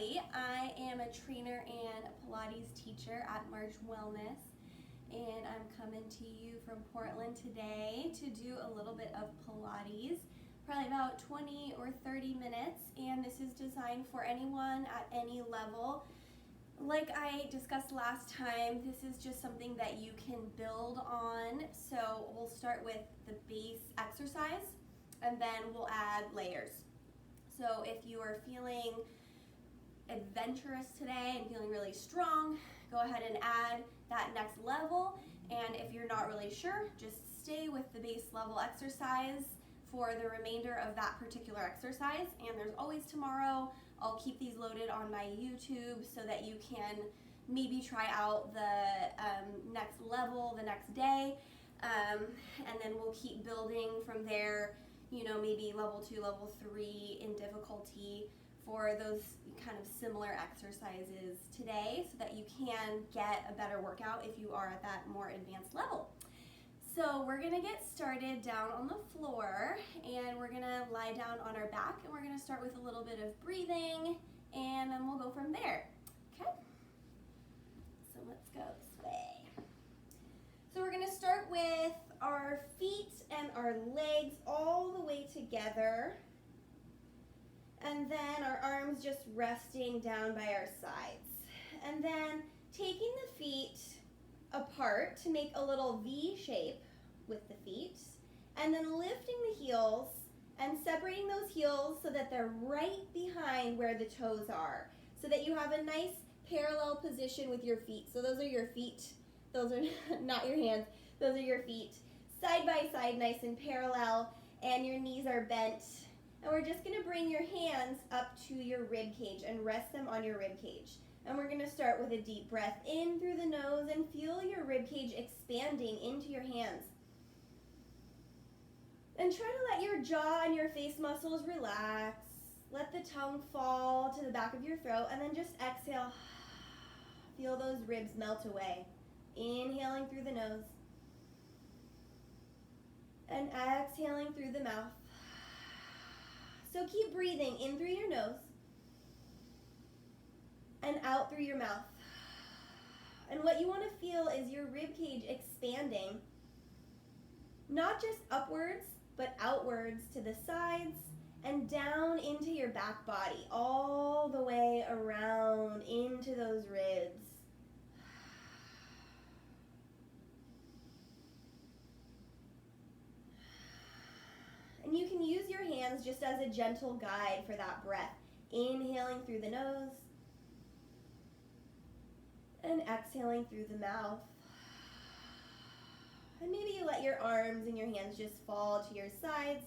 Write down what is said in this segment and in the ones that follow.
Kelly. I am a trainer and a Pilates teacher at March Wellness, and I'm coming to you from Portland today to do a little bit of Pilates, probably about 20 or 30 minutes, and this is designed for anyone at any level. Like I discussed last time, this is just something that you can build on. So we'll start with the base exercise, and then we'll add layers. So if you are feeling adventurous today and feeling really strong, go ahead and add that next level. And if you're not really sure, just stay with the base level exercise for the remainder of that particular exercise. And there's always tomorrow. I'll keep these loaded on my YouTube so that you can maybe try out the next level the next day. And then we'll keep building from there, you know, maybe level 2, level 3 in difficulty for those kind of similar exercises today so that you can get a better workout if you are at that more advanced level. So we're gonna get started down on the floor, and we're gonna lie down on our back, and we're gonna start with a little bit of breathing, and then we'll go from there, okay? So let's go this way. So we're gonna start with our feet and our legs all the way together, and then our arms just resting down by our sides. And then taking the feet apart to make a little V shape with the feet, and then lifting the heels and separating those heels so that they're right behind where the toes are, so that you have a nice parallel position with your feet. So those are your feet, those are not your hands, those are your feet, side by side, nice and parallel, and your knees are bent. And we're just gonna bring your hands up to your rib cage and rest them on your rib cage. And we're gonna start with a deep breath in through the nose and feel your rib cage expanding into your hands. And try to let your jaw and your face muscles relax. Let the tongue fall to the back of your throat, and then just exhale. Feel those ribs melt away. Inhaling through the nose. And exhaling through the mouth. So keep breathing in through your nose and out through your mouth. And what you want to feel is your rib cage expanding, not just upwards, but outwards to the sides and down into your back body, all the way around into those ribs. And you can use your hands just as a gentle guide for that breath. Inhaling through the nose and exhaling through the mouth. And maybe you let your arms and your hands just fall to your sides.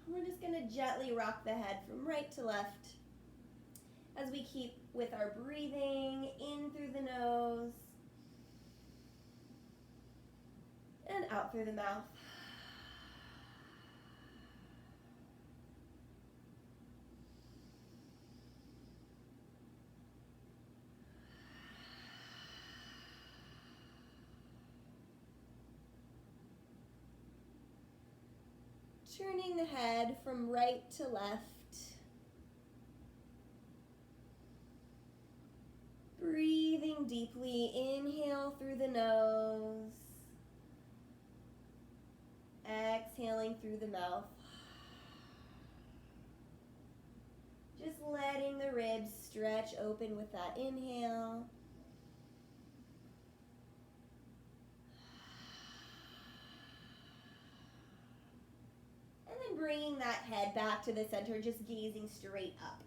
We're just going to gently rock the head from right to left as we keep with our breathing in through the nose and out through the mouth. Turning the head from right to left. Breathing deeply, inhale through the nose. Exhaling through the mouth. Just letting the ribs stretch open with that inhale. And then bringing that head back to the center, just gazing straight up.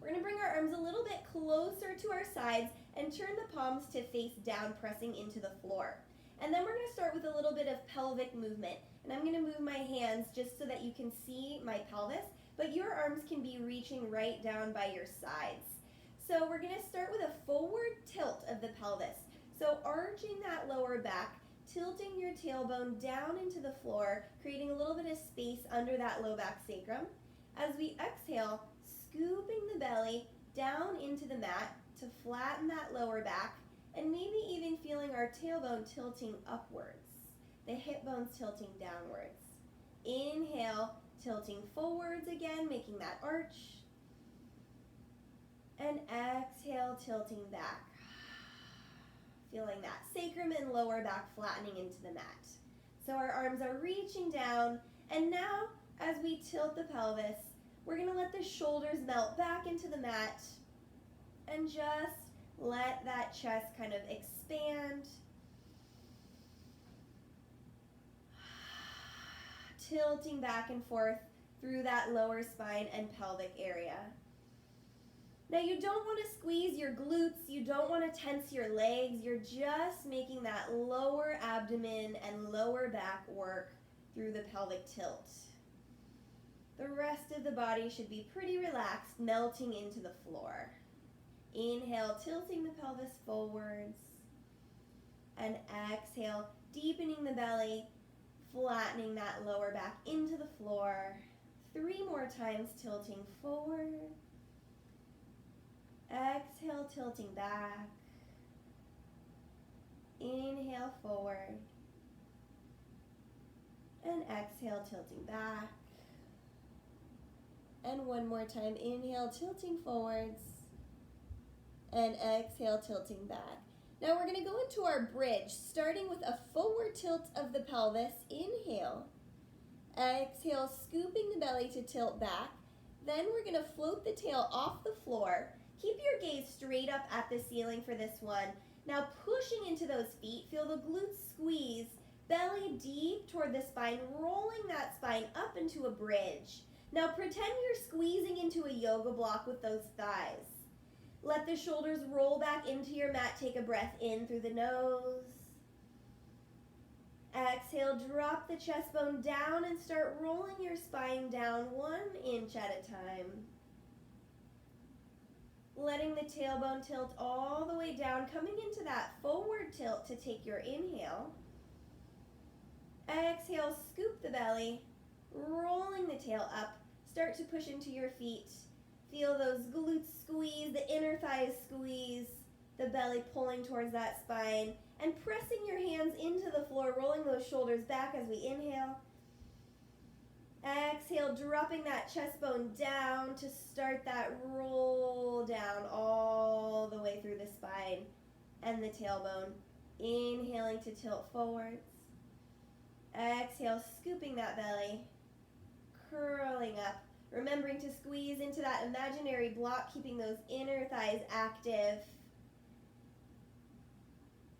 We're going to bring our arms a little bit closer to our sides and turn the palms to face down, pressing into the floor. And then we're going to start with a little bit of pelvic movement. And I'm going to move my hands just so that you can see my pelvis, but your arms can be reaching right down by your sides. So we're going to start with a forward tilt of the pelvis. So arching that lower back, tilting your tailbone down into the floor, creating a little bit of space under that low back sacrum. As we exhale, scooping the belly down into the mat to flatten that lower back, and maybe even feeling our tailbone tilting upwards, the hip bones tilting downwards. Inhale, tilting forwards again, making that arch. And exhale, tilting back. Feeling that sacrum and lower back flattening into the mat. So our arms are reaching down, and now as we tilt the pelvis, we're going to let the shoulders melt back into the mat and just let that chest kind of expand. Tilting back and forth through that lower spine and pelvic area. Now you don't want to squeeze your glutes, you don't want to tense your legs, you're just making that lower abdomen and lower back work through the pelvic tilt. The rest of the body should be pretty relaxed, melting into the floor. Inhale, tilting the pelvis forwards, and exhale, deepening the belly, flattening that lower back into the floor. 3 more times, tilting forward. Exhale, tilting back. Inhale, forward. And exhale, tilting back. And 1 more time, inhale, tilting forwards. And exhale, tilting back. Now we're going to go into our bridge, starting with a forward tilt of the pelvis. Inhale. Exhale, scooping the belly to tilt back. Then we're going to float the tail off the floor. Keep your gaze straight up at the ceiling for this one. Now pushing into those feet, feel the glutes squeeze, belly deep toward the spine, rolling that spine up into a bridge. Now pretend you're squeezing into a yoga block with those thighs. Let the shoulders roll back into your mat. Take a breath in through the nose. Exhale, drop the chest bone down and start rolling your spine down 1 inch at a time. Letting the tailbone tilt all the way down, coming into that forward tilt to take your inhale. Exhale, scoop the belly, rolling the tail up. Start to push into your feet. Feel those glutes squeeze, the inner thighs squeeze, the belly pulling towards that spine, and pressing your hands into the floor, rolling those shoulders back as we inhale. Exhale, dropping that chest bone down to start that roll down all the way through the spine and the tailbone. Inhaling to tilt forwards. Exhale, scooping that belly, curling up. Remembering to squeeze into that imaginary block, keeping those inner thighs active.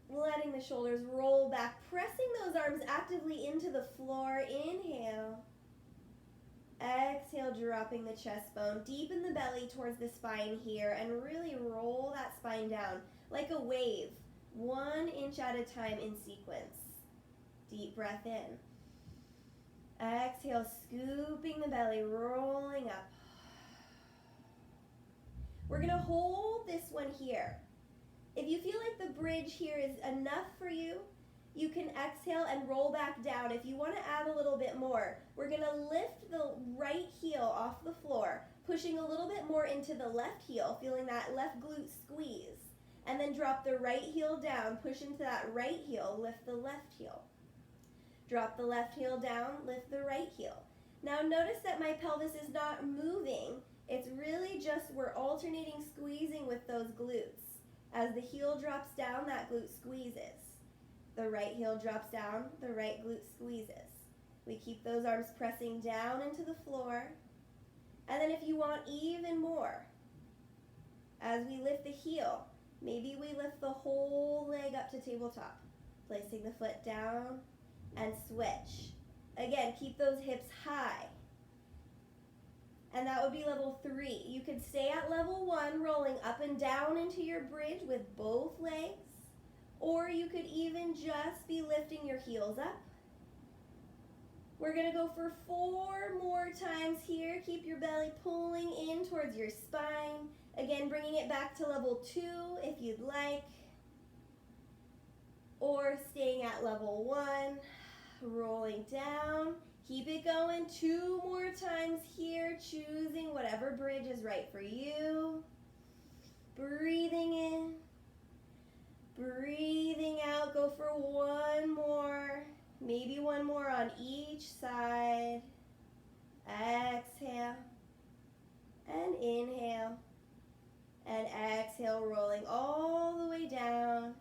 Letting the shoulders roll back, pressing those arms actively into the floor. Inhale. Exhale, dropping the chest bone. Deepen the belly towards the spine here and really roll that spine down like a wave, 1 inch at a time in sequence. Deep breath in. Exhale, scooping the belly, rolling up. We're going to hold this one here. If you feel like the bridge here is enough for you, you can exhale and roll back down. If you want to add a little bit more, we're going to lift the right heel off the floor, pushing a little bit more into the left heel, feeling that left glute squeeze. And then drop the right heel down, push into that right heel, lift the left heel. Drop the left heel down, lift the right heel. Now notice that my pelvis is not moving. It's really just we're alternating squeezing with those glutes. As the heel drops down, that glute squeezes. The right heel drops down, the right glute squeezes. We keep those arms pressing down into the floor. And then if you want even more, as we lift the heel, maybe we lift the whole leg up to tabletop, placing the foot down and switch. Again, keep those hips high. And that would be level 3. You could stay at level 1, rolling up and down into your bridge with both legs. Or you could even just be lifting your heels up. We're going to go for 4 more times here. Keep your belly pulling in towards your spine. Again, bringing it back to level 2 if you'd like. Or staying at level 1. Rolling down. Keep it going 2 more times here, choosing whatever bridge is right for you. Breathing in. Breathing out. Go for 1 more. Maybe 1 more on each side. inhale. And exhale, rolling all the way down.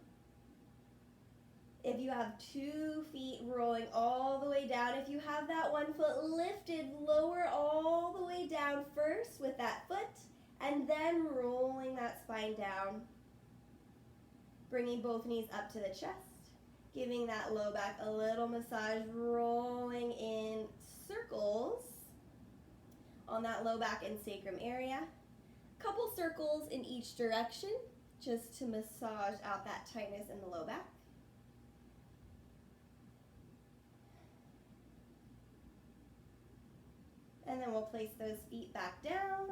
If you have 2 feet, rolling all the way down. If you have that 1 foot lifted, lower all the way down first with that foot, and then rolling that spine down. Bringing both knees up to the chest, giving that low back a little massage, rolling in circles on that low back and sacrum area. Couple circles in each direction, just to massage out that tightness in the low back. And then we'll place those feet back down.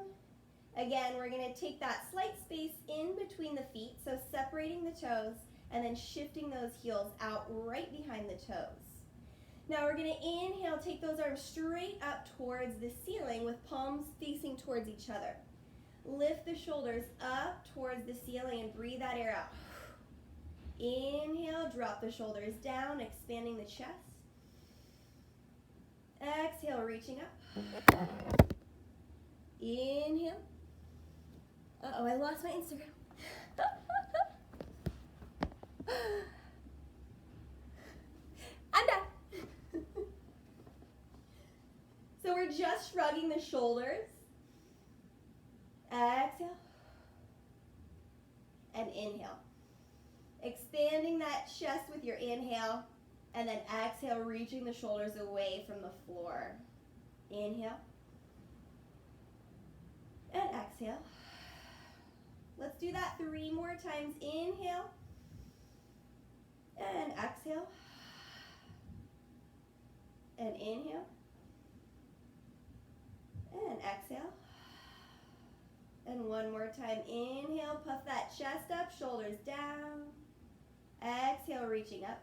Again, we're going to take that slight space in between the feet, so separating the toes and then shifting those heels out right behind the toes. Now we're going to inhale, take those arms straight up towards the ceiling with palms facing towards each other. Lift the shoulders up towards the ceiling and breathe that air out. Inhale, drop the shoulders down, expanding the chest. Exhale, reaching up. Inhale. Uh-oh, I lost my Instagram. I'm done. So we're just shrugging the shoulders. Exhale. And inhale. Expanding that chest with your inhale. And then exhale, reaching the shoulders away from the floor. Inhale. And exhale. Let's do that 3 more times. Inhale. And exhale. And inhale. And exhale. And 1 more time. Inhale, puff that chest up, shoulders down. Exhale, reaching up.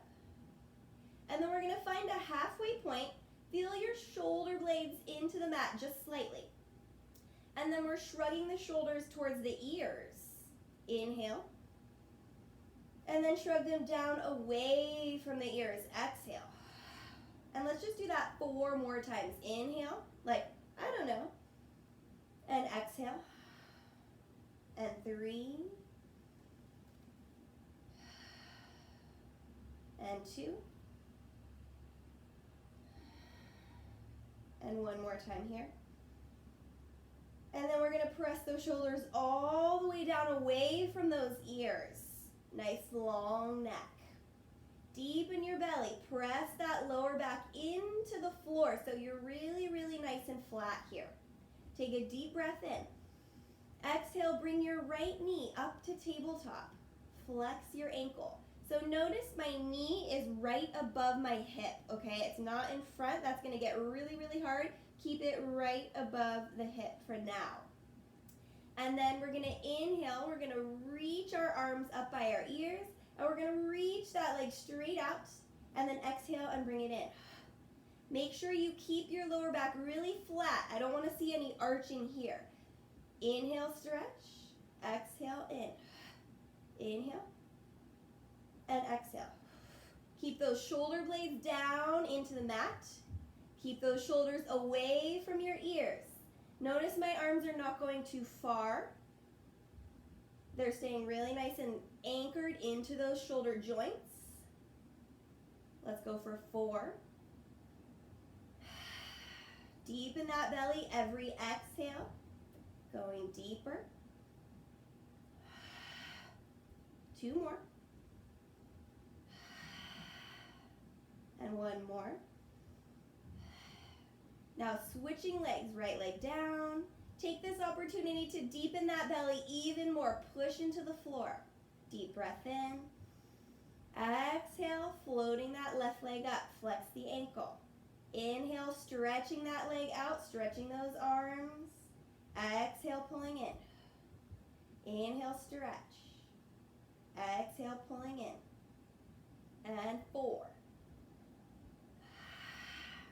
And then we're going to find a halfway point. Feel your shoulder blades into the mat just slightly. And then we're shrugging the shoulders towards the ears. Inhale. And then shrug them down away from the ears. Exhale. And let's just do that 4 more times. Inhale, like, I don't know. And exhale. And 3. And 2. And 1 more time here. And then we're going to press those shoulders all the way down away from those ears. Nice long neck. Deepen your belly. Press that lower back into the floor so you're really, really nice and flat here. Take a deep breath in. Exhale, bring your right knee up to tabletop. Flex your ankle. So notice my knee is right above my hip, okay? It's not in front. That's going to get really, really hard. Keep it right above the hip for now. And then we're going to inhale. We're going to reach our arms up by our ears. And we're going to reach that leg straight out. And then exhale and bring it in. Make sure you keep your lower back really flat. I don't want to see any arching here. Inhale, stretch. Exhale, in. Inhale. And exhale. Keep those shoulder blades down into the mat. Keep those shoulders away from your ears. Notice my arms are not going too far. They're staying really nice and anchored into those shoulder joints. Let's go for 4. Deepen that belly every exhale. Going deeper. 2 more. And 1 more. Now switching legs, right leg down. Take this opportunity to deepen that belly even more. Push into the floor. Deep breath in. Exhale, floating that left leg up. Flex the ankle. Inhale, stretching that leg out, stretching those arms. Exhale, pulling in. Inhale, stretch. Exhale, pulling in. And 4.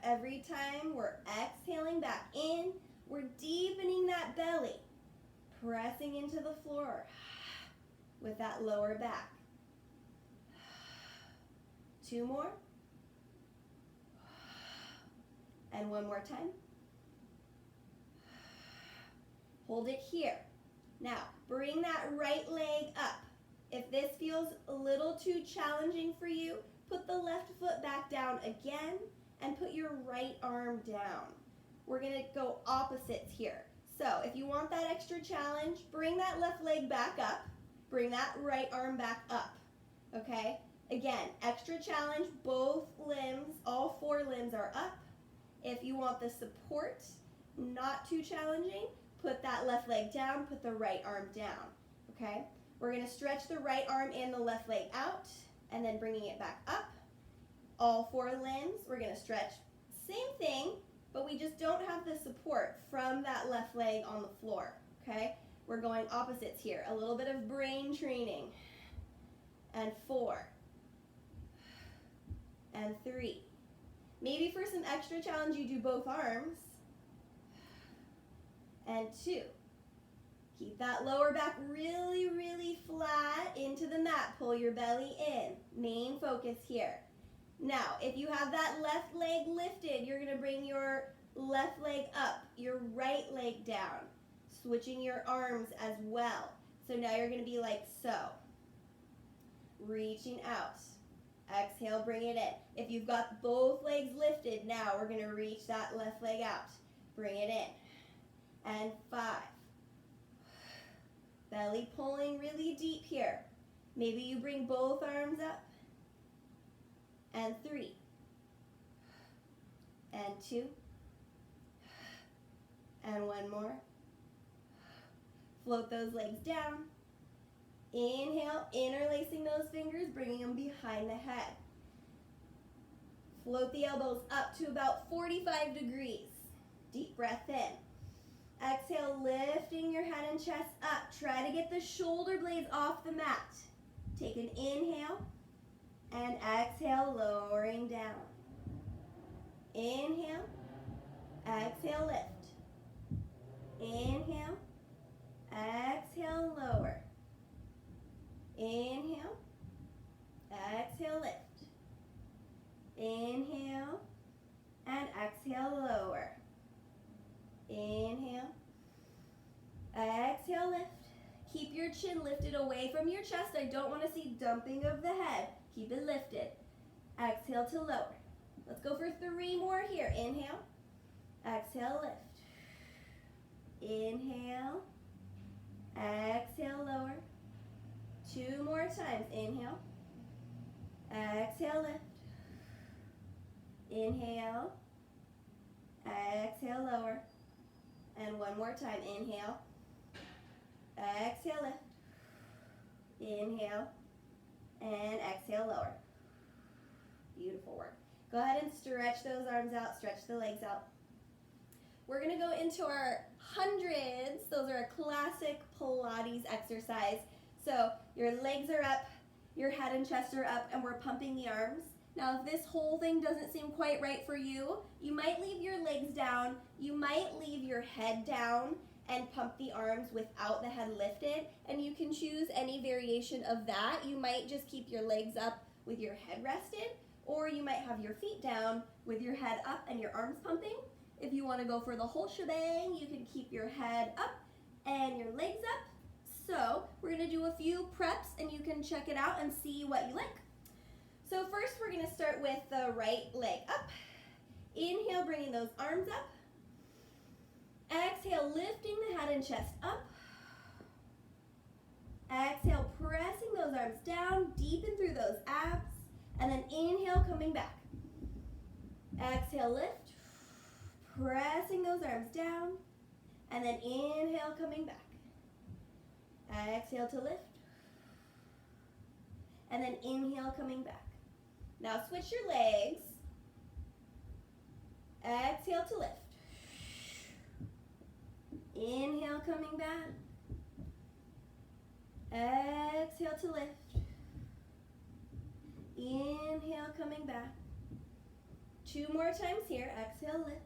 Every time we're exhaling back in, we're deepening that belly, pressing into the floor with that lower back. 2 more. And 1 more time. Hold it here. Now, bring that right leg up. If this feels a little too challenging for you, put the left foot back down again and put your right arm down. We're going to go opposites here. So if you want that extra challenge, bring that left leg back up. Bring that right arm back up. Okay? Again, extra challenge, both limbs, all 4 limbs are up. If you want the support, not too challenging, put that left leg down, put the right arm down. Okay? We're going to stretch the right arm and the left leg out, and then bringing it back up. All 4 limbs, we're going to stretch. Same thing, but we just don't have the support from that left leg on the floor. Okay? We're going opposites here. A little bit of brain training. And 4. And 3. Maybe for some extra challenge, you do both arms. And 2. Keep that lower back really, really flat into the mat. Pull your belly in. Main focus here. Now, if you have that left leg lifted, you're going to bring your left leg up, your right leg down, switching your arms as well. So now you're going to be like so. Reaching out. Exhale, bring it in. If you've got both legs lifted, now we're going to reach that left leg out. Bring it in. And 5. Belly pulling really deep here. Maybe you bring both arms up. And 3. And 2. And 1 more. Float those legs down. Inhale, interlacing those fingers, bringing them behind the head. Float the elbows up to about 45 degrees. Deep breath in. Exhale, lifting your head and chest up. Try to get the shoulder blades off the mat. Take an inhale and exhale, lowering down. Inhale, exhale, lift. Inhale, exhale, lower. Inhale, exhale, lift. Inhale, and exhale, lower. Inhale, exhale, lift. Keep your chin lifted away from your chest. I don't want to see dumping of the head. Keep it lifted. Exhale to lower. Let's go for 3 more here. Inhale, exhale, lift. Inhale, exhale, lower. 2 more times. Inhale, exhale, lift. Inhale, exhale, lower. And 1 more time. Inhale, exhale, lift. Inhale, and exhale, lower. Beautiful work. Go ahead and stretch those arms out, stretch the legs out. We're going to go into our hundreds. Those are a classic Pilates exercise. So your legs are up, your head and chest are up, and we're pumping the arms. Now, if this whole thing doesn't seem quite right for you, you might leave your legs down, you might leave your head down and pump the arms without the head lifted, and you can choose any variation of that. You might just keep your legs up with your head rested, or you might have your feet down with your head up and your arms pumping. If you want to go for the whole shebang, you can keep your head up and your legs up. So we're going to do a few preps, and you can check it out and see what you like. So first we're going to start with the right leg up. Inhale, bringing those arms up. Exhale, lifting the head and chest up. Exhale, pressing those arms down, deepen through those abs. And then inhale, coming back. Exhale, lift. Pressing those arms down. And then inhale, coming back. Exhale to lift. And then inhale, coming back. Now switch your legs. Exhale to lift. Inhale, coming back. Exhale to lift. Inhale, coming back. 2 more times here. Exhale, lift.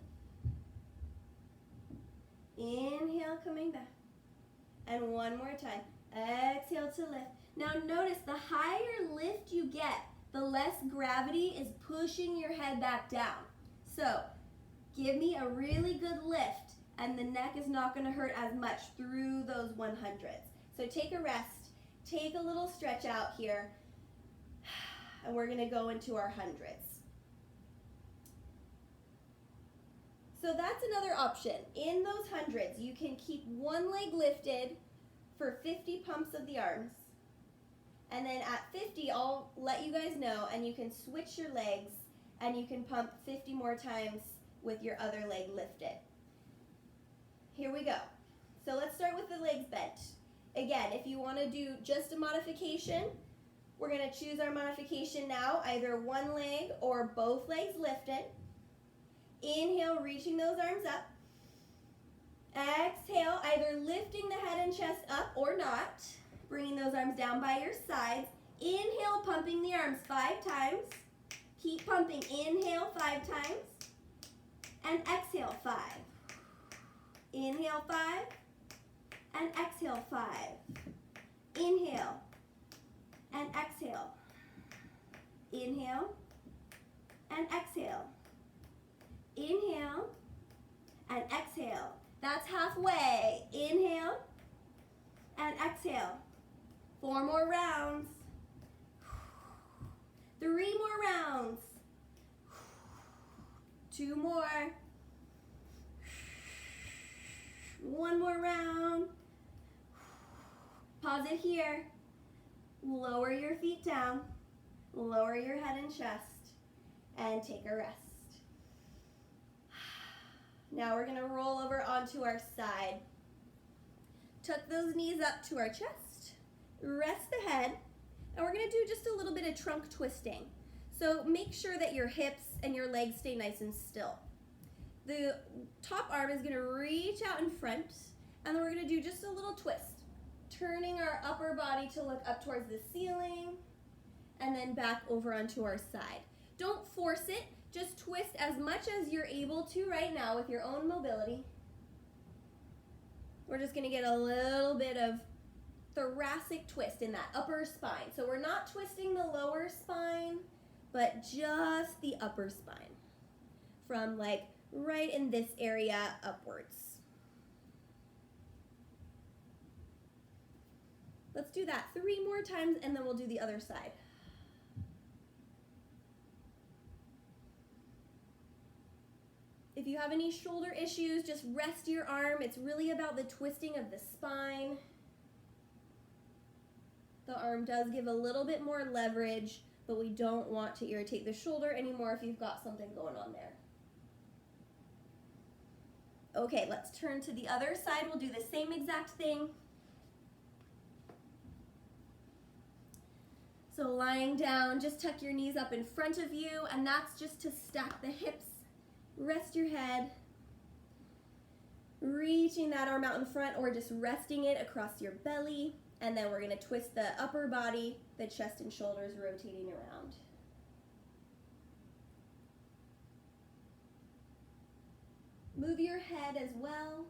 Inhale, coming back. And 1 more time. Exhale to lift. Now notice the higher lift you get, the less gravity is pushing your head back down. So give me a really good lift. and the neck is not going to hurt as much through those 100s. So take a rest, take a little stretch out here, and we're going to go into our 100s. So that's another option. In those 100s, you can keep one leg lifted for 50 pumps of the arms. And then at 50, I'll let you guys know, and you can switch your legs, and you can pump 50 more times with your other leg lifted. Here we go. So let's start with the legs bent. Again, if you want to do just a modification, we're going to choose our modification now, either one leg or both legs lifted. Inhale, reaching those arms up. Exhale, either lifting the head and chest up or not. Bringing those arms down by your sides. Inhale, pumping the arms 5 times. Keep pumping. Inhale 5 times. And exhale 5. Inhale 5. And exhale 5. Inhale. And exhale. Inhale. And exhale. Inhale. And exhale. That's halfway. Inhale. And exhale. 4 more rounds. 3 more rounds. 2 more. 1 more round. Pause it here. Lower your feet down. Lower your head and chest. And take a rest. Now we're going to roll over onto our side. Tuck those knees up to our chest. Rest the head. And we're going to do just a little bit of trunk twisting. So make sure that your hips and your legs stay nice and still. The top arm is going to reach out in front, and then we're going to do just a little twist, turning our upper body to look up towards the ceiling, and then back over onto our side. Don't force it, just twist as much as you're able to right now with your own mobility. We're just going to get a little bit of thoracic twist in that upper spine. So we're not twisting the lower spine, but just the upper spine from like right in this area upwards. Let's do that 3 more times, and then we'll do the other side. If you have any shoulder issues, just rest your arm. It's really about the twisting of the spine. The arm does give a little bit more leverage, but we don't want to irritate the shoulder anymore if you've got something going on there. Okay, let's turn to the other side. We'll do the same exact thing. So lying down, just tuck your knees up in front of you, and that's just to stack the hips. Rest your head. Reaching that arm out in front, or just resting it across your belly. And then we're going to twist the upper body, the chest and shoulders rotating around. Move your head as well.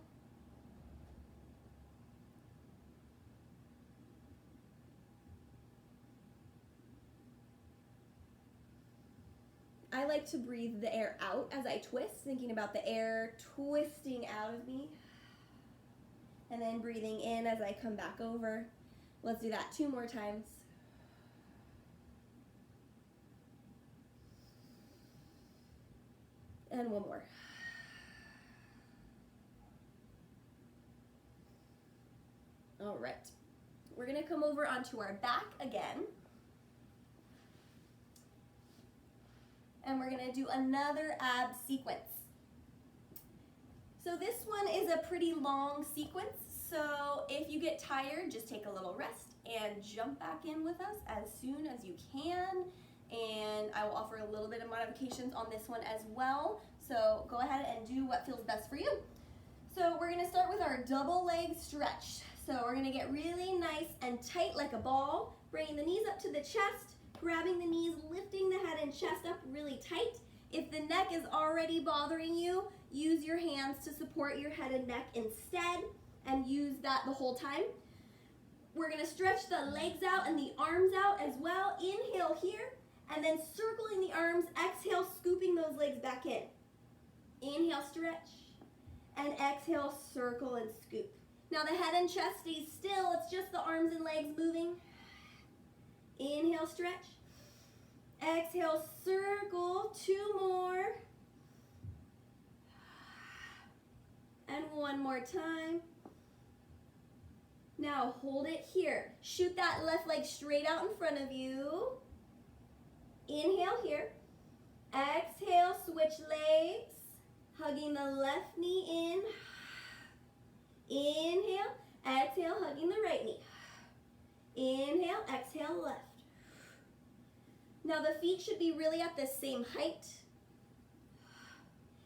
I like to breathe the air out as I twist, thinking about the air twisting out of me. And then breathing in as I come back over. Let's do that 2 more times. And 1 more. All right. We're going to come over onto our back again. And we're going to do another ab sequence. So this one is a pretty long sequence, so if you get tired, just take a little rest and jump back in with us as soon as you can. And I will offer a little bit of modifications on this one as well, so go ahead and do what feels best for you. So we're going to start with our double leg stretch. So we're going to get really nice and tight like a ball, bringing the knees up to the chest, grabbing the knees, lifting the head and chest up really tight. If the neck is already bothering you, use your hands to support your head and neck instead, and use that the whole time. We're going to stretch the legs out and the arms out as well. Inhale here, and then circling the arms. Exhale, scooping those legs back in. Inhale, stretch. And exhale, circle and scoop. Now the head and chest stays still. It's just the arms and legs moving. Inhale, stretch. Exhale, circle. 2 more. And 1 more time. Now hold it here. Shoot that left leg straight out in front of you. Inhale here. Exhale, switch legs. Hugging the left knee in. Inhale, exhale, hugging the right knee. Inhale, exhale, left. Now the feet should be really at the same height.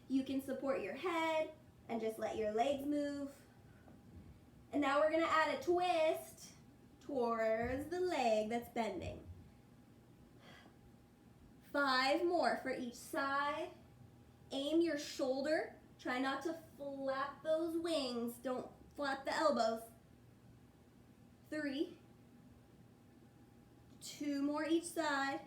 You can support your head and just let your legs move. And now we're going to add a twist towards the leg that's bending. 5 more for each side. Aim your shoulder. Try not to flap those wings. Don't flap the elbows. 3. 2 more each side.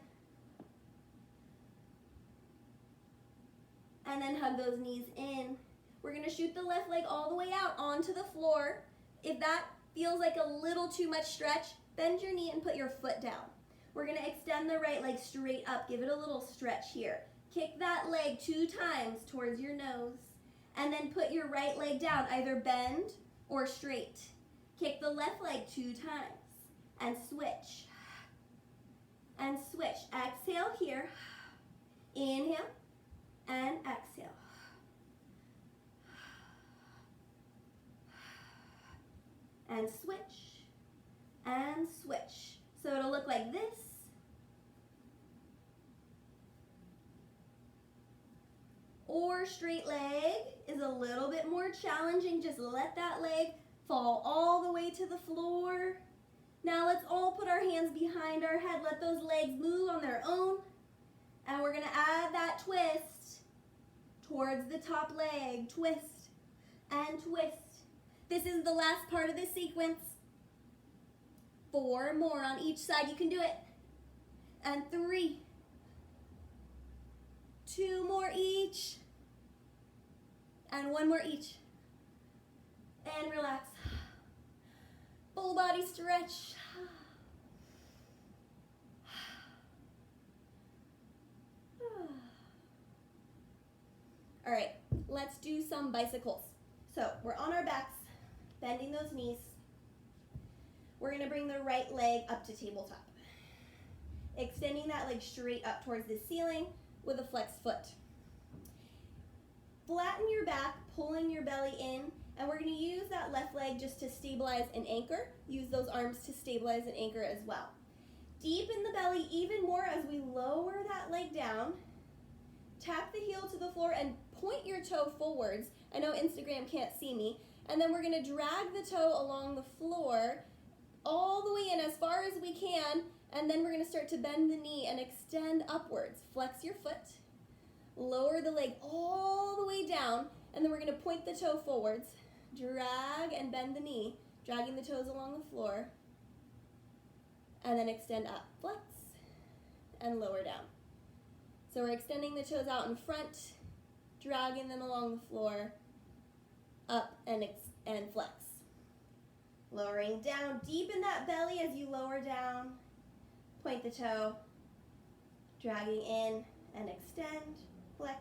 And then hug those knees in. We're going to shoot the left leg all the way out onto the floor. If that feels like a little too much stretch, bend your knee and put your foot down. We're going to extend the right leg straight up. Give it a little stretch here. Kick that leg 2 times towards your nose. And then put your right leg down, either bend or straight. Kick the left leg 2 times. And switch. And switch. Exhale here. Inhale. And exhale. And switch, and switch. So it'll look like this. Or straight leg is a little bit more challenging. Just let that leg fall all the way to the floor. Now let's all put our hands behind our head. Let those legs move on their own. And we're going to add that twist towards the top leg. Twist and twist. This is the last part of this sequence. 4 more on each side. You can do it. And 3. 2 more each. And 1 more each. And relax. Full body stretch. All right, let's do some bicycles. So we're on our backs. Bending those knees. We're going to bring the right leg up to tabletop. Extending that leg straight up towards the ceiling with a flexed foot. Flatten your back, pulling your belly in, and we're going to use that left leg just to stabilize and anchor. Use those arms to stabilize and anchor as well. Deepen the belly even more as we lower that leg down. Tap the heel to the floor and point your toe forwards. I know Instagram can't see me. And then we're going to drag the toe along the floor all the way in as far as we can. And then we're going to start to bend the knee and extend upwards. Flex your foot. Lower the leg all the way down. And then we're going to point the toe forwards. Drag and bend the knee, dragging the toes along the floor. And then extend up. Flex and lower down. So we're extending the toes out in front, dragging them along the floor, up and flex. Lowering down, deepen that belly as you lower down. Point the toe, dragging in and extend, flex,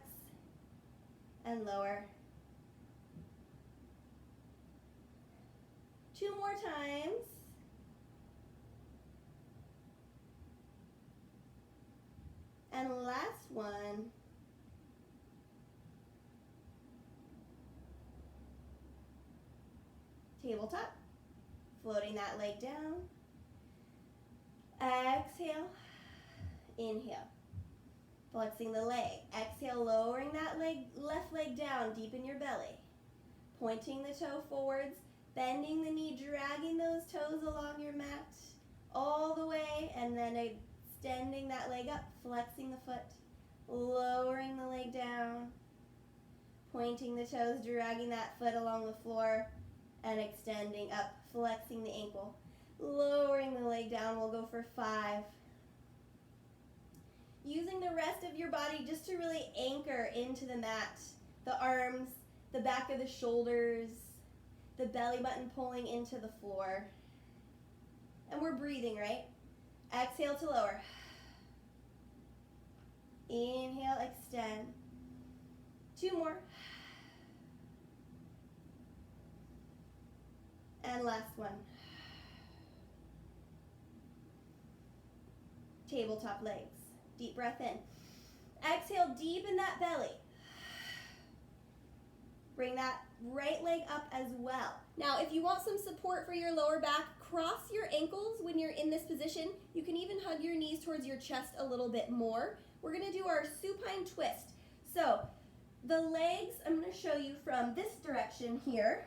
and lower. 2 more times. And last one. Tabletop. Floating that leg down. Exhale. Inhale. Flexing the leg. Exhale, lowering that left leg down. Deepen your belly. Pointing the toe forwards. Bending the knee. Dragging those toes along your mat. All the way. And then extending that leg up, flexing the foot, lowering the leg down, pointing the toes, dragging that foot along the floor, and extending up, flexing the ankle, lowering the leg down. We'll go for 5. Using the rest of your body just to really anchor into the mat, the arms the back of the shoulders, the belly button pulling into the floor. And we're breathing, right? Exhale to lower. Inhale, extend. 2 more. And last one. Tabletop legs. Deep breath in. Exhale, deepen that belly. Bring that right leg up as well. Now, if you want some support for your lower back, cross your ankles when you're in this position. You can even hug your knees towards your chest a little bit more. We're gonna do our supine twist. So, the legs, I'm gonna show you from this direction here,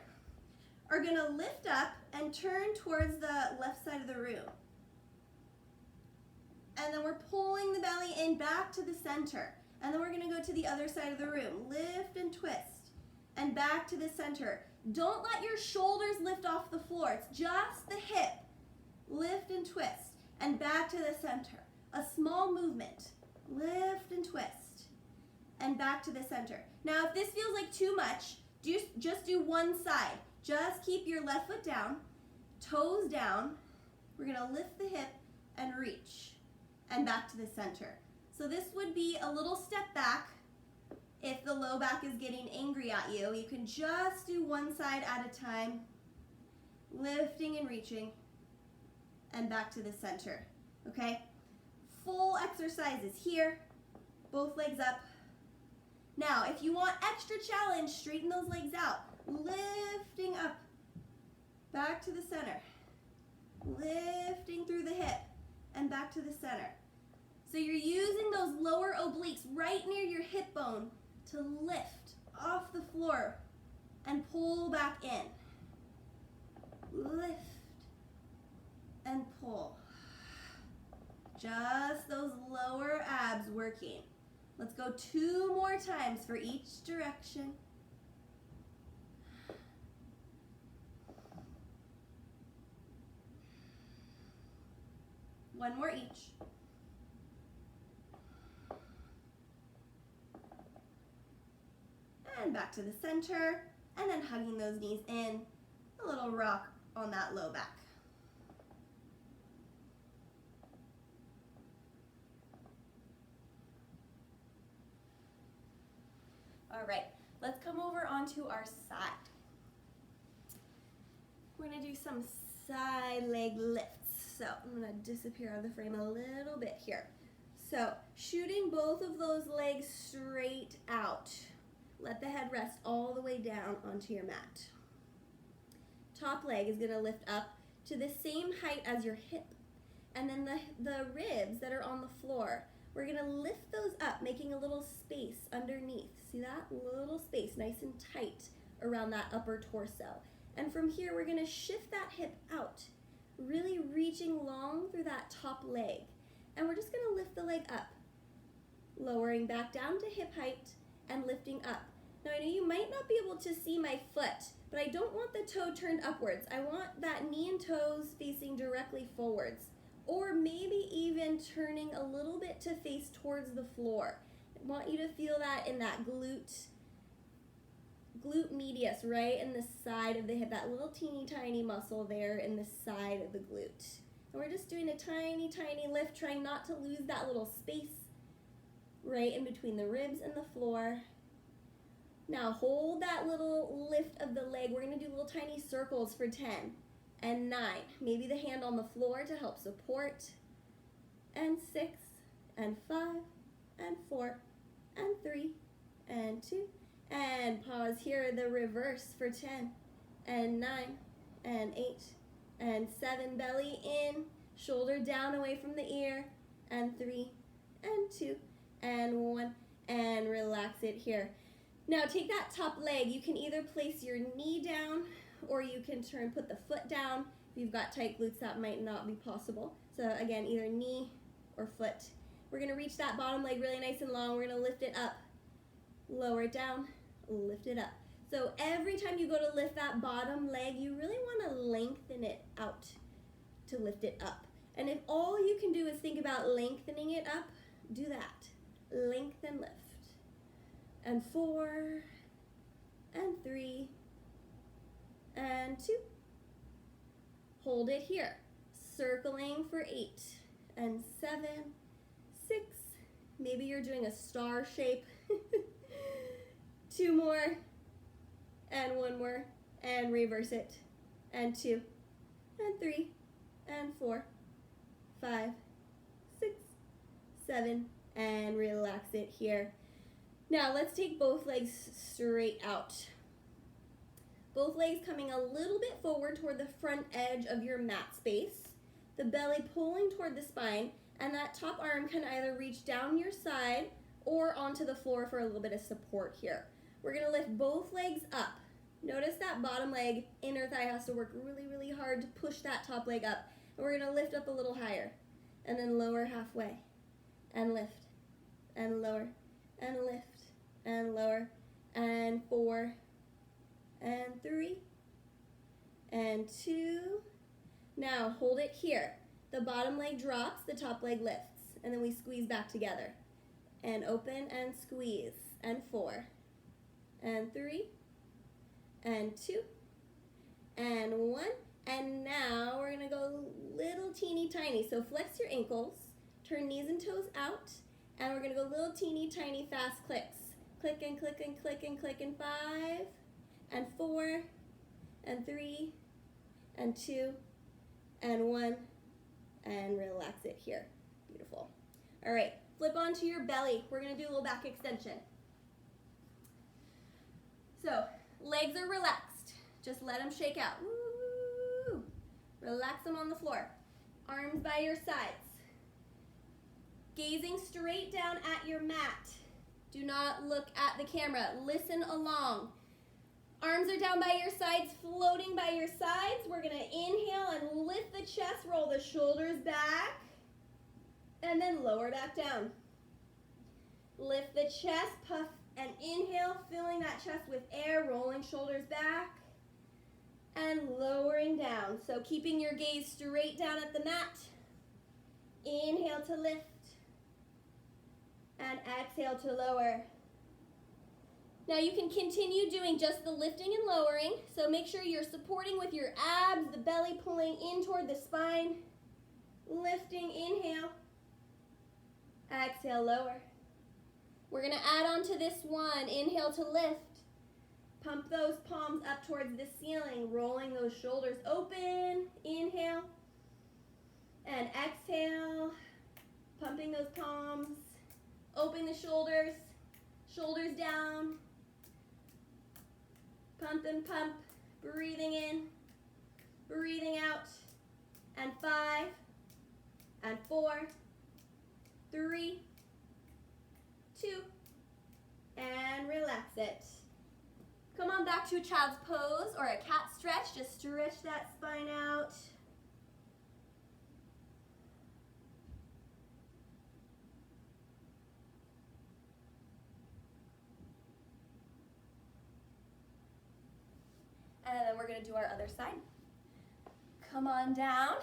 are gonna lift up and turn towards the left side of the room. And then we're pulling the belly in back to the center. And then we're gonna go to the other side of the room. Lift and twist. And back to the center. Don't let your shoulders lift off the floor. It's just the hip. Lift and twist. And back to the center. A small movement. Lift and twist. And back to the center. Now, if this feels like too much, just do one side. Just keep your left foot down, toes down. We're gonna lift the hip and reach. And back to the center. So this would be a little step back. If the low back is getting angry at you, you can just do one side at a time, lifting and reaching, and back to the center, okay? Full exercises here, both legs up. Now, if you want extra challenge, straighten those legs out, lifting up, back to the center, lifting through the hip, and back to the center. So you're using those lower obliques right near your hip bone to lift off the floor and pull back in. Lift and pull. Just those lower abs working. Let's go 2 more times for each direction. One more each. And back to the center, and then hugging those knees in, a little rock on that low back. All right, let's come over onto our side. We're gonna do some side leg lifts. So I'm gonna disappear out of the frame a little bit here. So shooting both of those legs straight out. Let the head rest all the way down onto your mat. Top leg is gonna lift up to the same height as your hip. And then the ribs that are on the floor, we're gonna lift those up, making a little space underneath. See that? Little space, nice and tight around that upper torso. And from here, we're gonna shift that hip out, really reaching long through that top leg. And we're just gonna lift the leg up, lowering back down to hip height and lifting up. Now I know you might not be able to see my foot, but I don't want the toe turned upwards. I want that knee and toes facing directly forwards, or maybe even turning a little bit to face towards the floor. I want you to feel that in that glute medius, right in the side of the hip, that little teeny tiny muscle there in the side of the glute. And we're just doing a tiny, tiny lift, trying not to lose that little space right in between the ribs and the floor. Now hold that little lift of the leg. We're gonna do little tiny circles for 10 and 9. Maybe the hand on the floor to help support. And 6 and 5 and 4 and 3 and 2. And pause here, the reverse for 10 and 9 and 8 and 7. Belly in, shoulder down away from the ear. And 3 and 2 and 1. And relax it here. Now take that top leg. You can either place your knee down or you can put the foot down. If you've got tight glutes, that might not be possible. So again, either knee or foot. We're gonna reach that bottom leg really nice and long. We're gonna lift it up, lower it down, lift it up. So every time you go to lift that bottom leg, you really wanna lengthen it out to lift it up. And if all you can do is think about lengthening it up, do that. Lengthen, lift. And 4 and 3, and 2. Hold it here. Circling for 8, and 7, 6. Maybe you're doing a star shape. 2 more, and 1 more, and reverse it, and 2, and 3, and 4, 5, 6, 7, and relax it here. Now let's take both legs straight out. Both legs coming a little bit forward toward the front edge of your mat space. The belly pulling toward the spine, and that top arm can either reach down your side or onto the floor for a little bit of support here. We're gonna lift both legs up. Notice that bottom leg, inner thigh has to work really, really hard to push that top leg up. And we're gonna lift up a little higher, and then lower halfway, and lift, and lower, and lift, and lower, and 4, and 3, and 2. Now hold it here. The bottom leg drops, the top leg lifts, and then we squeeze back together. And open and squeeze, and 4, and 3, and 2, and 1. And now we're gonna go little teeny tiny. So flex your ankles, turn knees and toes out, and we're gonna go little teeny tiny fast clicks. Click and click and click and click in 5, and 4, and 3, and 2, and 1, and relax it here. Beautiful. All right, flip onto your belly. We're gonna do a little back extension. So, legs are relaxed. Just let them shake out. Woo! Relax them on the floor. Arms by your sides. Gazing straight down at your mat. Do not look at the camera. Listen along. Arms are down by your sides, floating by your sides. We're gonna inhale and lift the chest, roll the shoulders back, and then lower back down. Lift the chest, puff and inhale, filling that chest with air, rolling shoulders back, and lowering down. So keeping your gaze straight down at the mat. Inhale to lift, and exhale to lower. Now you can continue doing just the lifting and lowering, so make sure you're supporting with your abs, the belly pulling in toward the spine. Lifting, inhale, exhale, lower. We're gonna add on to this one. Inhale to lift. Pump those palms up towards the ceiling, rolling those shoulders open. Inhale, and exhale, pumping those palms. Open the shoulders, shoulders down. Pump and pump, breathing in, breathing out, and 5, and 4, 3, 2, and relax it. Come on back to a child's pose or a cat stretch. Just stretch that spine out. And then we're going to do our other side. Come on down.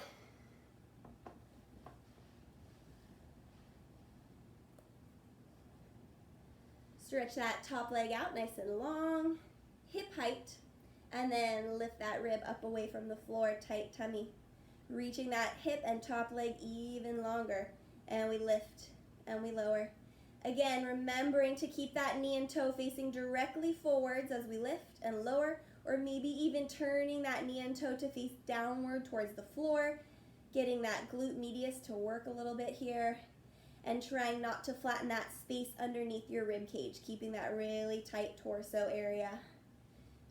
Stretch that top leg out nice and long, hip height, and then lift that rib up away from the floor, tight tummy. Reaching that hip and top leg even longer. And we lift and we lower. Again, remembering to keep that knee and toe facing directly forwards as we lift and lower, or maybe even turning that knee and toe to face downward towards the floor, getting that glute medius to work a little bit here, and trying not to flatten that space underneath your rib cage, keeping that really tight torso area.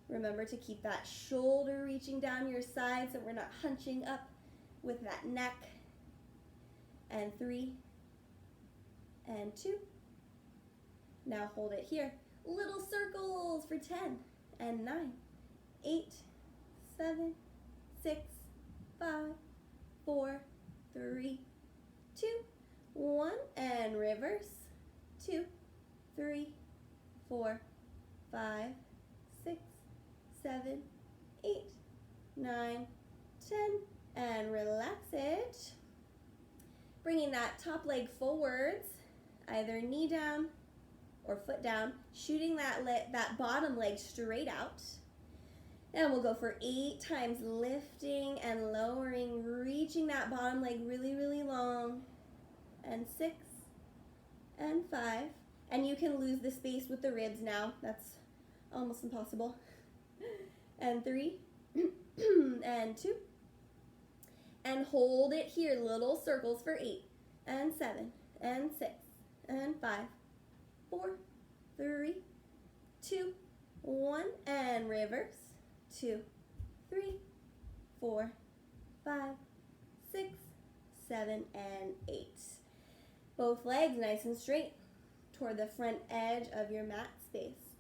Remember to keep that shoulder reaching down your side so we're not hunching up with that neck. And 3, and 2. Now hold it here. Little circles for 10, and 9, 8, 7, 6, 5, 4, 3, 2, 1, and reverse. 2, 3, 4, 5, 6, 7, 8, 9, 10, and relax it. Bringing that top leg forwards, either knee down or foot down, shooting that bottom leg straight out. And we'll go for 8 times, lifting and lowering, reaching that bottom leg really, really long. And 6 and 5. And you can lose the space with the ribs now. That's almost impossible. And 3 and 2. And hold it here, little circles for 8 and 7 and 6 and 5, 4, 3, 2, 1, and reverse. 2, 3, 4, 5, 6, 7, and 8. Both legs nice and straight toward the front edge of your mat space.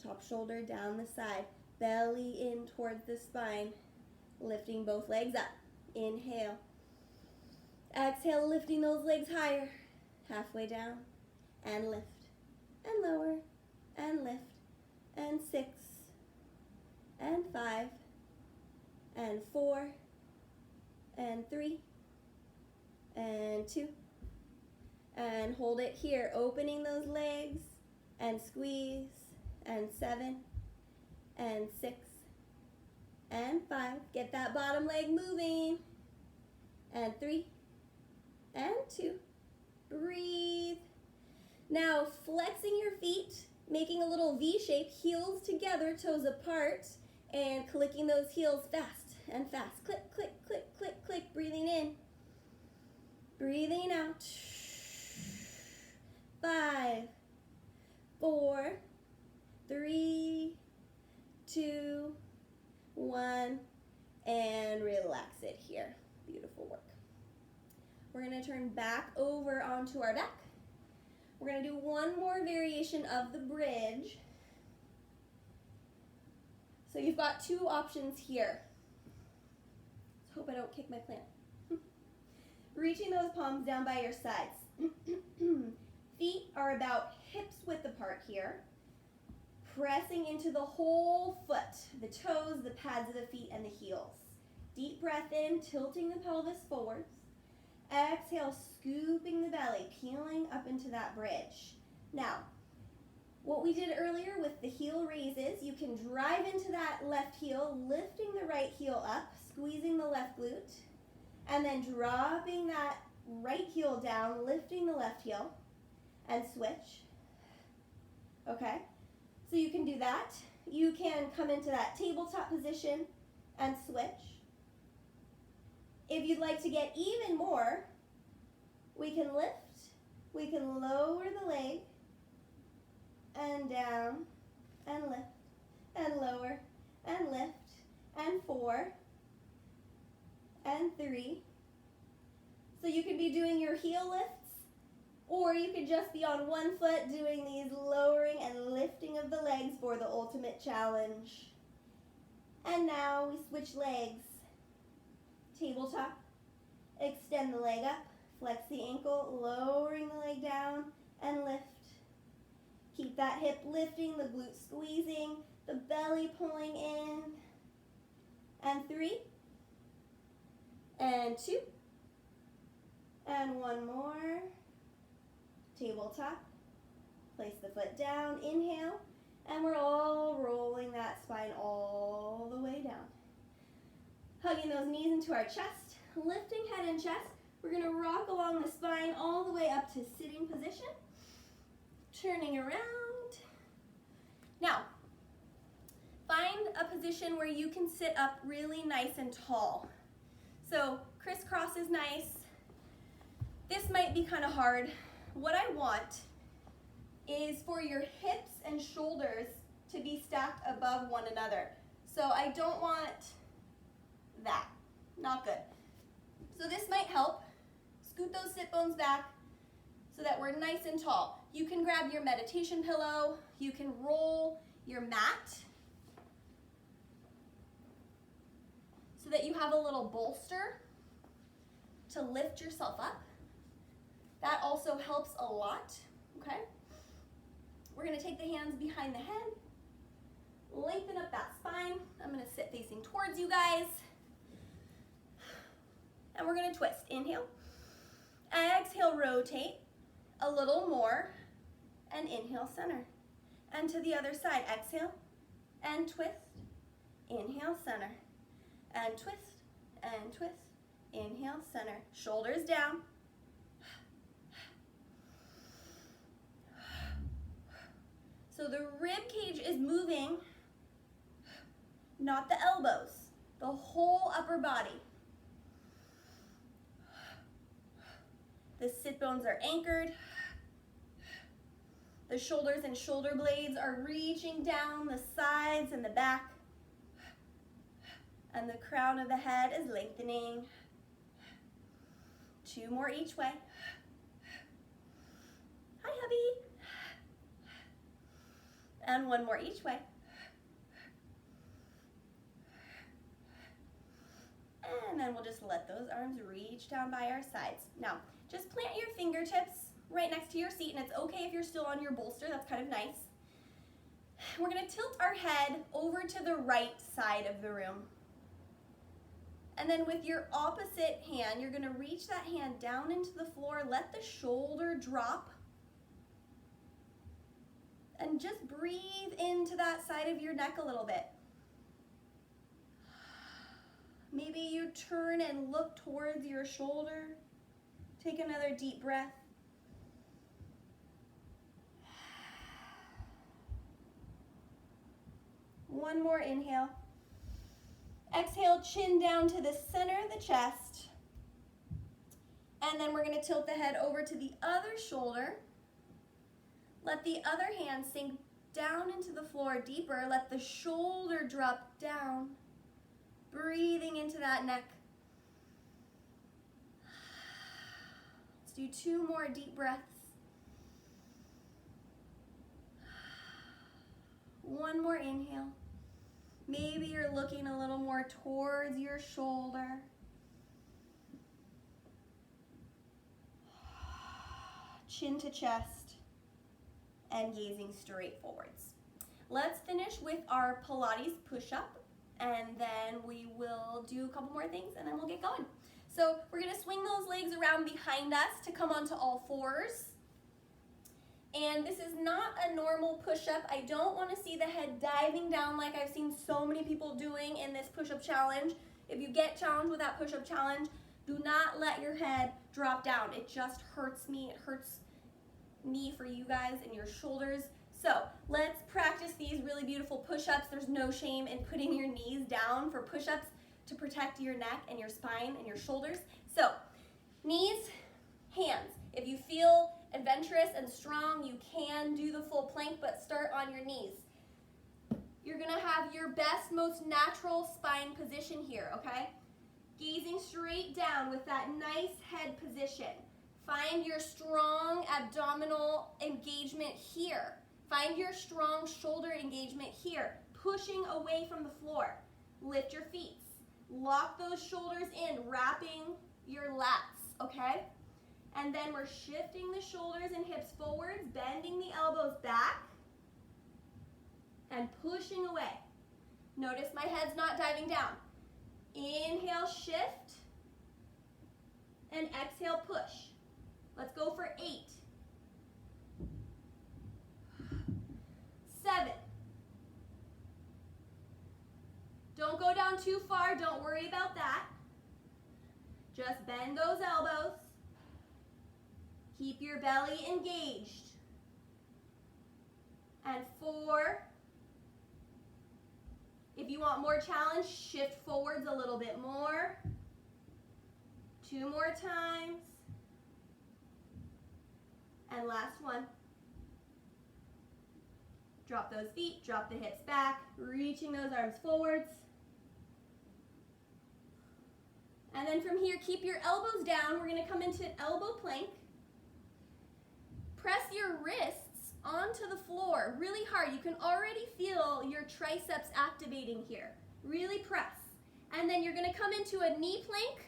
Top shoulder down the side, belly in towards the spine, lifting both legs up. Inhale. Exhale, lifting those legs higher, halfway down, and lift, and lower, and lift, and 6, and 5, and 4, and 3, and 2, and hold it here, opening those legs, and squeeze, and 7, and 6, and 5, get that bottom leg moving, and 3, and 2, breathe. Now flexing your feet, making a little V shape, heels together, toes apart, and clicking those heels fast and fast. Click, click, click, click, click, breathing in, breathing out. 5, 4, 3, 2, 1, and relax it here. Beautiful work. We're going to turn back over onto our back. We're going to do one more variation of the bridge. So you've got 2 options here. Let's hope I don't kick my plant. Reaching those palms down by your sides. Feet are about hips width apart here. Pressing into the whole foot, the toes, the pads of the feet, and the heels. Deep breath in, tilting the pelvis forwards. Exhale, scooping the belly, peeling up into that bridge. Now, what we did earlier with the heel raises, you can drive into that left heel, lifting the right heel up, squeezing the left glute, and then dropping that right heel down, lifting the left heel, and switch. Okay? So you can do that. You can come into that tabletop position and switch. If you'd like to get even more, we can lift, we can lower the leg, and down, and lift, and lower, and lift, and 4, and 3. So you could be doing your heel lifts, or you could just be on one foot doing these lowering and lifting of the legs for the ultimate challenge. And now we switch legs. Tabletop, extend the leg up, flex the ankle, lowering the leg down, and lift. Keep that hip lifting, the glute squeezing, the belly pulling in. And 3, and 2, and 1 more. Tabletop, place the foot down, inhale, and we're all rolling that spine all the way down. Hugging those knees into our chest, lifting head and chest. We're going to rock along the spine all the way up to sitting position. Turning around. Now, find a position where you can sit up really nice and tall. So crisscross is nice. This might be kind of hard. What I want is for your hips and shoulders to be stacked above one another. So I don't want that. Not good. So this might help. Scoot those sit bones back so that we're nice and tall. You can grab your meditation pillow. You can roll your mat so that you have a little bolster to lift yourself up. That also helps a lot, okay? We're going to take the hands behind the head, lengthen up that spine. I'm going to sit facing towards you guys. And we're going to twist. Inhale. Exhale, rotate a little more. and inhale, center. And to the other side, exhale and twist. Inhale, center. And twist and twist. Inhale, center. Shoulders down. So the rib cage is moving, not the elbows, the whole upper body. The sit bones are anchored. The shoulders and shoulder blades are reaching down the sides and the back. And the crown of the head is lengthening. 2 more each way. Hi, hubby. And 1 more each way. And then we'll just let those arms reach down by our sides. Now, just plant your fingertips right next to your seat, and it's okay if you're still on your bolster, that's kind of nice. We're gonna tilt our head over to the right side of the room. And then with your opposite hand, you're gonna reach that hand down into the floor, let the shoulder drop, and just breathe into that side of your neck a little bit. Maybe you turn and look towards your shoulder. Take another deep breath. One more inhale. Exhale, chin down to the center of the chest. And then we're going to tilt the head over to the other shoulder. Let the other hand sink down into the floor deeper. Let the shoulder drop down. Breathing into that neck. Let's do 2 more deep breaths. 1 more inhale. Maybe you're looking a little more towards your shoulder. Chin to chest and gazing straight forwards. Let's finish with our Pilates push-up, and then we will do a couple more things and then we'll get going. So we're gonna swing those legs around behind us to come onto all fours. And this is not a normal push-up. I don't want to see the head diving down like I've seen so many people doing in this push-up challenge. If you get challenged with that push-up challenge, do not let your head drop down. It just hurts me. It hurts me for you guys and your shoulders. So let's practice these really beautiful push-ups. There's no shame in putting your knees down for push-ups to protect your neck and your spine and your shoulders. So knees, hands. If you feel adventurous and strong, you can do the full plank, but start on your knees. You're gonna have your best, most natural spine position here, okay? Gazing straight down with that nice head position. Find your strong abdominal engagement here. Find your strong shoulder engagement here. Pushing away from the floor. Lift your feet. Lock those shoulders in, wrapping your lats, okay? And then we're shifting the shoulders and hips forwards, bending the elbows back, and pushing away. Notice my head's not diving down. Inhale, shift, and exhale, push. Let's go for 8, 7. Don't go down too far, don't worry about that. Just bend those elbows. Keep your belly engaged. And 4. If you want more challenge, shift forwards a little bit more. 2 more times. And last one. Drop those feet, drop the hips back, reaching those arms forwards. And then from here, keep your elbows down. We're going to come into elbow plank. Press your wrists onto the floor really hard. You can already feel your triceps activating here. Really press. And then you're going to come into a knee plank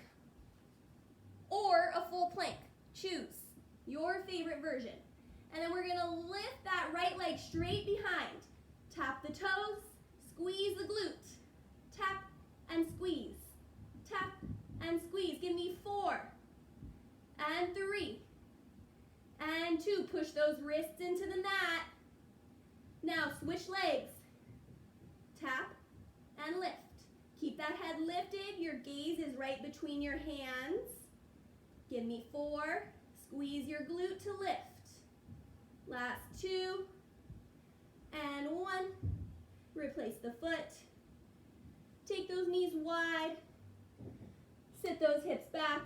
or a full plank. Choose your favorite version. And then we're going to lift that right leg straight behind. Tap the toes, squeeze the glute. Tap and squeeze. Tap and squeeze. Give me 4 and 3 and and 2. Push those wrists into the mat. Now switch legs. Tap and lift. Keep that head lifted. Your gaze is right between your hands. Give me 4. Squeeze your glute to lift. Last 2. And 1. Replace the foot. Take those knees wide. Sit those hips back.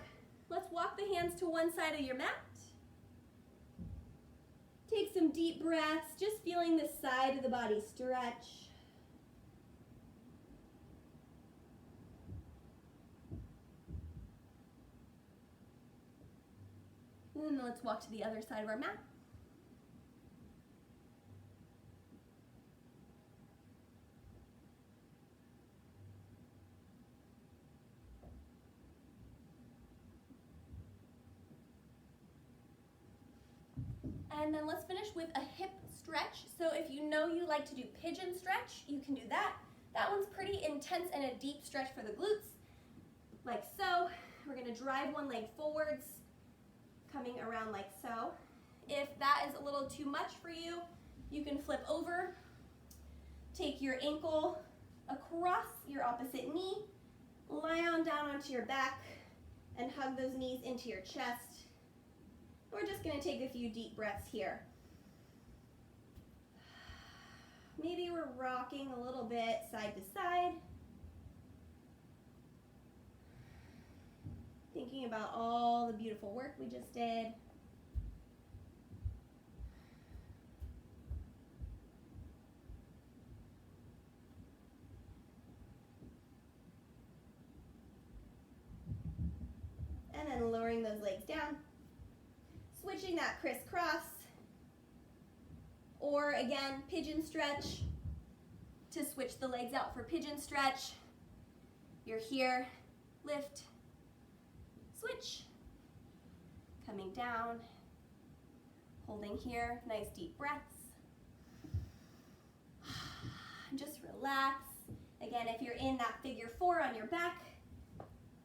Let's walk the hands to one side of your mat. Take some deep breaths, just feeling the side of the body stretch. And then let's walk to the other side of our mat. And then let's finish with a hip stretch. So if you know you like to do pigeon stretch, you can do that. That one's pretty intense and a deep stretch for the glutes, like so. We're gonna drive one leg forwards, coming around like so. If that is a little too much for you, you can flip over, take your ankle across your opposite knee, lie on down onto your back, and hug those knees into your chest. We're just going to take a few deep breaths here. Maybe we're rocking a little bit side to side. Thinking about all the beautiful work we just did. And then lowering those legs down. Switching that crisscross, or again, pigeon stretch. To switch the legs out for pigeon stretch, you're here, lift, switch, coming down, holding here, nice deep breaths. Just relax. Again, if you're in that figure 4 on your back,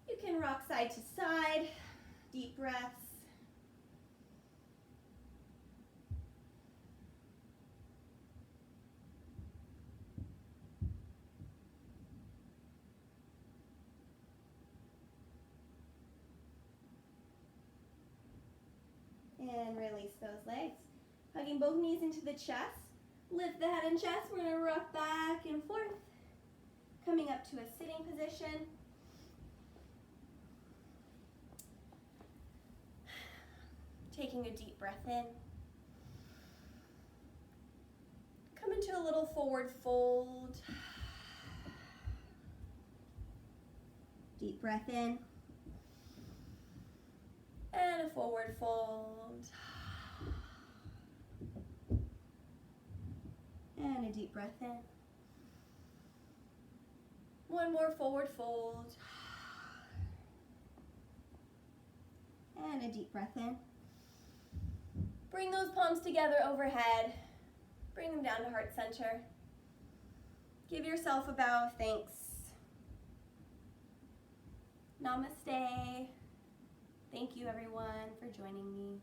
you can rock side to side, deep breaths. And release those legs. Hugging both knees into the chest. Lift the head and chest. We're going to rock back and forth. Coming up to a sitting position. Taking a deep breath in. Come into a little forward fold. Deep breath in. And a forward fold. And a deep breath in. One more forward fold. And a deep breath in. Bring those palms together overhead. Bring them down to heart center. Give yourself a bow of thanks. Namaste. Thank you, everyone, for joining me.